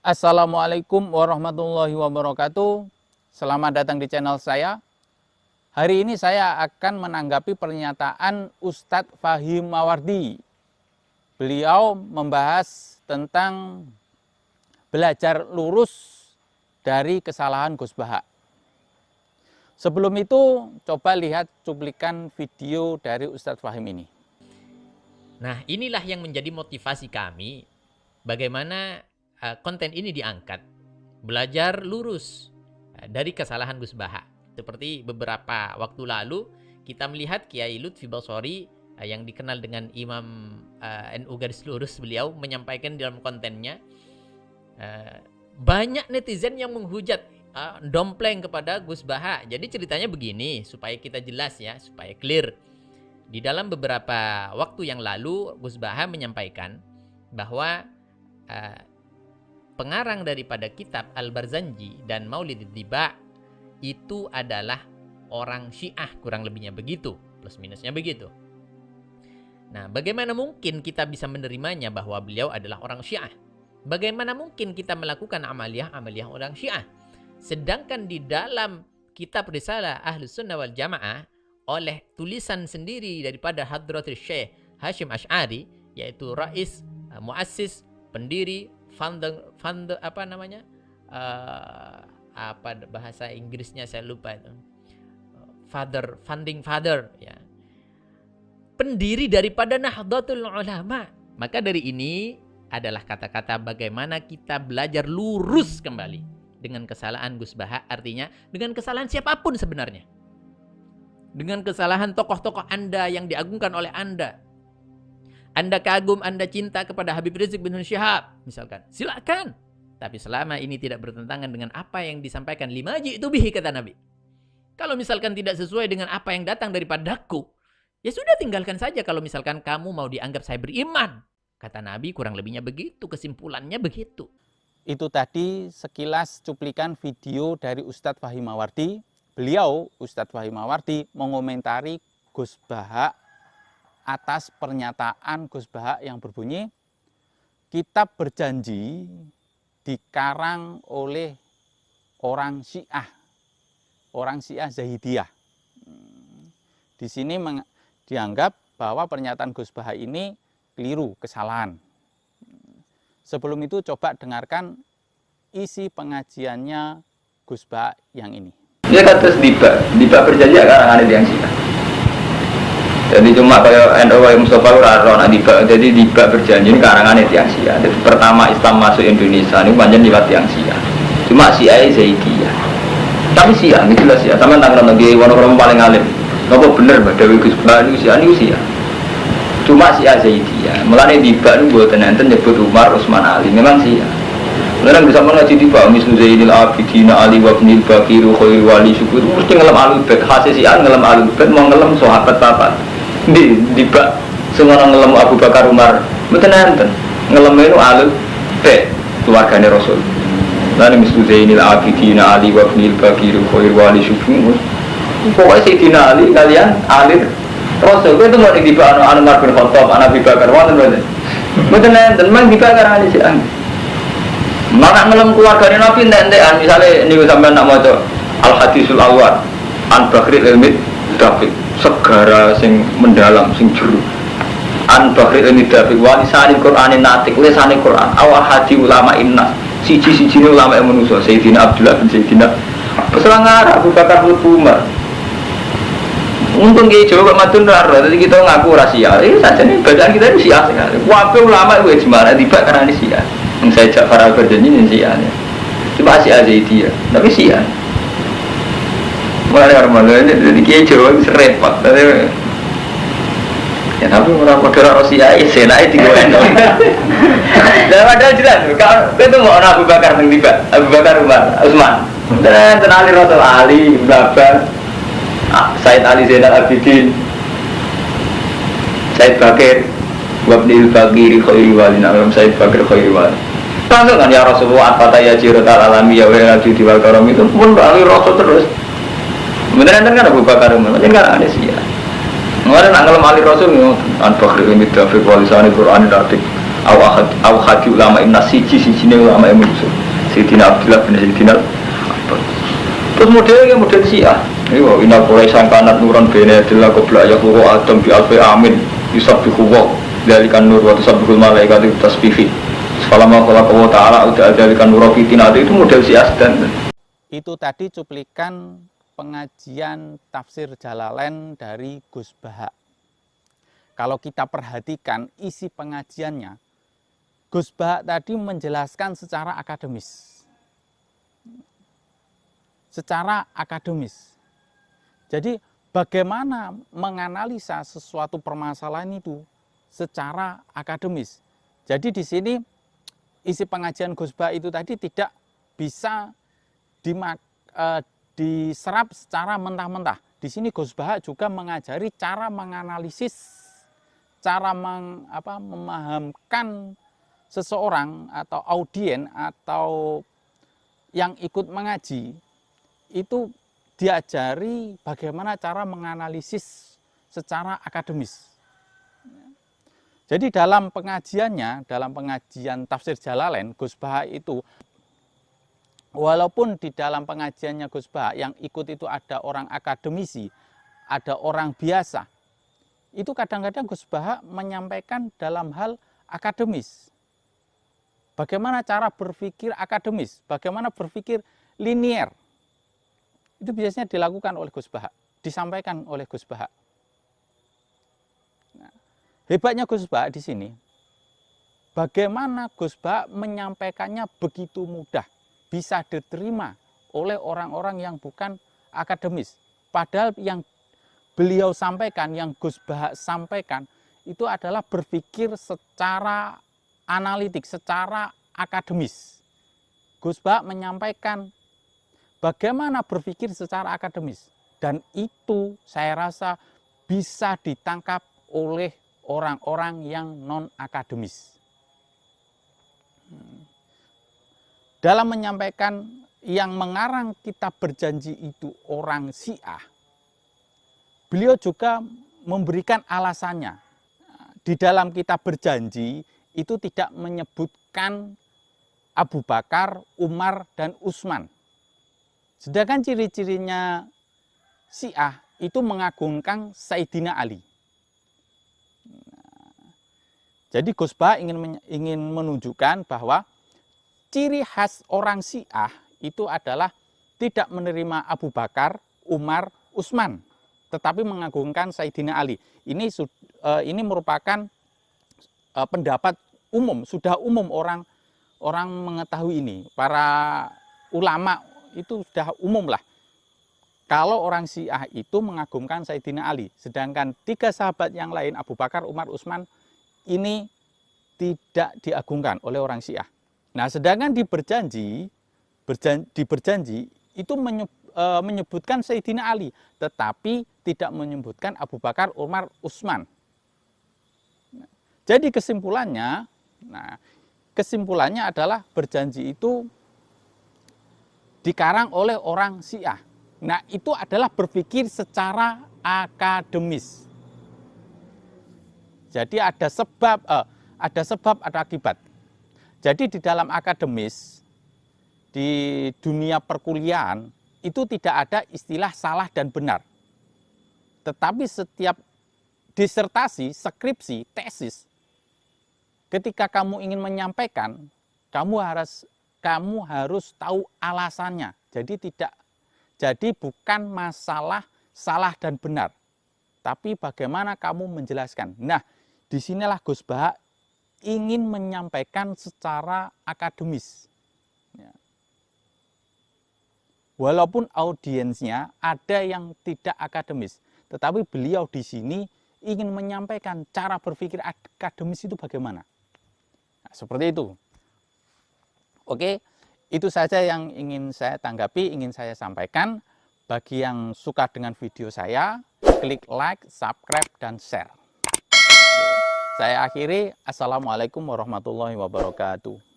Assalamualaikum warahmatullahi wabarakatuh. Selamat datang di channel saya. Hari ini saya akan menanggapi pernyataan Ustadz Fahim Mawardi. Beliau membahas tentang belajar lurus dari kesalahan Gus Baha. Sebelum itu, coba lihat cuplikan video dari Ustadz Fahim ini. Nah, inilah yang menjadi motivasi kami bagaimana konten ini diangkat. Belajar lurus dari kesalahan Gus Baha. Seperti beberapa waktu lalu kita melihat Kiai Lutfi Basori yang dikenal dengan Imam NU garis lurus, beliau menyampaikan dalam kontennya banyak netizen yang menghujat dompleng kepada Gus Baha. Jadi ceritanya begini supaya kita jelas ya, supaya clear. Di dalam beberapa waktu yang lalu Gus Baha menyampaikan bahwa pengarang daripada kitab Al-Barzanji dan Maulid Tiba itu adalah orang Syiah, kurang lebihnya begitu, plus minusnya begitu. Nah, bagaimana mungkin kita bisa menerimanya bahwa beliau adalah orang Syiah? Bagaimana mungkin kita melakukan amaliyah orang Syiah? Sedangkan di dalam kitab Risalah Ahlus Sunnah wal Jamaah oleh tulisan sendiri daripada Hadratul Syekh Hashim Asy'ari, yaitu rais, muassis, pendiri, founder apa namanya? Apa bahasa Inggrisnya saya lupa itu. Founding father ya. Pendiri daripada Nahdlatul Ulama. Maka dari ini adalah kata-kata bagaimana kita belajar lurus kembali dengan kesalahan Gus Baha, artinya dengan kesalahan siapapun sebenarnya. Dengan kesalahan tokoh-tokoh Anda yang diagungkan oleh Anda. Anda kagum, Anda cinta kepada Habib Rizik bin Syihab, misalkan. Silakan. Tapi selama ini tidak bertentangan dengan apa yang disampaikan lima ji'tu bihi, kata Nabi. Kalau misalkan tidak sesuai dengan apa yang datang daripadaku, ya sudah tinggalkan saja kalau misalkan kamu mau dianggap saya beriman. Kata Nabi, kurang lebihnya begitu, kesimpulannya begitu. Itu tadi sekilas cuplikan video dari Ustadz Fahim Mawardi. Beliau, Ustadz Fahim Mawardi, mengomentari Gus Baha atas pernyataan Gus Baha yang berbunyi, kitab berjanji dikarang oleh orang Syiah Zahidiyah. Di sini dianggap bahwa pernyataan Gus Baha ini keliru, kesalahan. Sebelum itu coba dengarkan isi pengajiannya Gus Baha yang ini. Dia kata Diba berjanji karangan yang Syiah. Jadi cuma kayak NU Mustafa Rarona Diba. Jadi Diba berjanji ini karangan yang Syiah. Jadi pertama Islam masuk Indonesia ini panjang liwat yang Syiah. Cuma Syiah Zaidiyah. Tapi Syiah ini jelas Syiah. Sama tentang lagi orang paling alim. Apa bener Mbak Dewi Gus Baha ini Syiah. Cuma Syiah Zaidiyah. Mulane Diba ini buatan enten nyebut Umar, Utsman, Ali. Memang Syiah. Mulane bisa mengaji Diba mislu Zainil Abidin Ali wa ibnil Bakiru khairul wali syukur mesti ngelem alul bait khase Syiah ngelem alul bait mau ngelem sahabat papat. Diba semua ngelem Abu Bakar Umar mboten enten. Ngelem itu alul bait keluargane Rasul. Lan mislu Zainil Abidin Ali wa ibnil Bakiru khairul wali syukur. Pokoknya Sayyidina Ali kalian alir Rasul itu mau Diba anu Umar bin Khattab Abu Bakar wonten mboten. Mboten enten mang Diba karang ali Syiah. Mana ngelem keluargane Nabi entek-entekan misale niku sampean nak maca Al Hadisul Awwal An Bakhril Ilmi Dafiq segara sing mendalam sing jero An Bakhril Ilmi Dafiq wa lisani Qur'anin natik lisani Qur'an awal hadi ulama innas siji-sijine ulama manusa Sayyidina Abdullah bin Sayyidina peselangar Abu Bakar bin Umar. Untung ki Jawa kok madun ora dadi kita ngaku rahasia. Sajane bacaan kita itu Syiah sekali. Kabeh ulama itu ijma Diba karena ini Syiah. Yang saya Ja'far al-Barjani ini Syiah. Cuma Syiah Zaidiyah, tapi Syiah. Mulai orang-orang jadi Kiai Jawa itu repot. Ya tapi orang modern Syiah ya senake digoen. Dan padahal jelas kalau itu mau Abu Bakar teng Diba, Abu Bakar Umar, Utsman. Dan Ali Rasul Ali, Babar, Said Ali Zainal Abidin, Said Bakir, Wabnil Bakiri Khairi Wali Nabi Said Bakir Khairi Wali. Langsung kan ya Rasulullah Fatah ya Jirotal Alami ya Wala Judi Wal Karam itu pun balik Rasul terus. Beneran kan Abu Bakar Umar, macam kan ada Syiah. Kemarin nak ngelam Ali Rasul, An Bakri Ilmi Dafiq Walisani Qur'an Dafiq au hadi ulama imna siji-sijine ulama musuh Sayyidina Abdullah bin Sayyidina Abbas. Terus modelnya model Syiah. Iyo inna Quraisyan kanat nuran bene adalah qabla yaqulu adam bi alfi amin yusabbihu wa dzalikan nur wa tusabbihul malaikatu tasbihi. Falamma khalaqa ta'ala uta dzalikan nur fitina itu model Syiah dan itu tadi cuplikan pengajian tafsir Jalalain dari Gus Baha. Kalau kita perhatikan isi pengajiannya, Gus Baha tadi menjelaskan secara akademis. Secara akademis. Jadi bagaimana menganalisa sesuatu permasalahan itu secara akademis. Jadi di sini isi pengajian Gus Baha itu tadi tidak bisa diserap secara mentah-mentah. Di sini Gus Baha juga mengajari cara menganalisis, cara memahamkan seseorang atau audien atau yang ikut mengaji itu diajari bagaimana cara menganalisis secara akademis. Jadi dalam pengajiannya, dalam pengajian tafsir Jalalain, Gus Baha itu walaupun di dalam pengajiannya Gus Baha yang ikut itu ada orang akademisi, ada orang biasa, itu kadang-kadang Gus Baha menyampaikan dalam hal akademis. Bagaimana cara berpikir akademis, bagaimana berpikir linier. Itu biasanya dilakukan oleh Gus Baha, disampaikan oleh Gus Baha. Nah, hebatnya Gus Baha di sini, bagaimana Gus Baha menyampaikannya begitu mudah, bisa diterima oleh orang-orang yang bukan akademis. Padahal yang beliau sampaikan, yang Gus Baha sampaikan, itu adalah berpikir secara analitik, secara akademis. Gus Baha menyampaikan bagaimana berpikir secara akademis. Dan itu saya rasa bisa ditangkap oleh orang-orang yang non-akademis. Dalam menyampaikan yang mengarang kitab berjanji itu orang Syiah, beliau juga memberikan alasannya. Di dalam kitab berjanji itu tidak menyebutkan Abu Bakar, Umar, dan Utsman. Sedangkan ciri-cirinya Syiah itu mengagungkan Sayyidina Ali. Jadi Gus Baha ingin menunjukkan bahwa ciri khas orang Syiah itu adalah tidak menerima Abu Bakar, Umar, Utsman, tetapi mengagungkan Sayyidina Ali. Ini merupakan pendapat umum, sudah umum orang mengetahui ini. Para ulama itu sudah umum lah. Kalau orang Syiah itu mengagungkan Sayyidina Ali, sedangkan 3 sahabat yang lain Abu Bakar, Umar, Utsman ini tidak diagungkan oleh orang Syiah. Nah, sedangkan di berjanji itu menyebutkan Sayyidina Ali, tetapi tidak menyebutkan Abu Bakar, Umar, Utsman. Jadi kesimpulannya adalah berjanji itu dikarang oleh orang Syiah. Nah, itu adalah berpikir secara akademis. Jadi ada sebab, ada akibat. Jadi di dalam akademis, di dunia perkuliahan, itu tidak ada istilah salah dan benar. Tetapi setiap disertasi, skripsi, tesis, ketika kamu ingin menyampaikan, kamu harus tahu alasannya. Jadi bukan masalah salah dan benar, tapi bagaimana kamu menjelaskan. Nah, disinilah Gus Baha ingin menyampaikan secara akademis. Walaupun audiensnya ada yang tidak akademis, tetapi beliau di sini ingin menyampaikan cara berpikir akademis itu bagaimana. Nah, seperti itu. Oke, itu saja yang ingin saya tanggapi, ingin saya sampaikan. Bagi yang suka dengan video saya, klik like, subscribe, dan share. Saya akhiri. Assalamualaikum warahmatullahi wabarakatuh.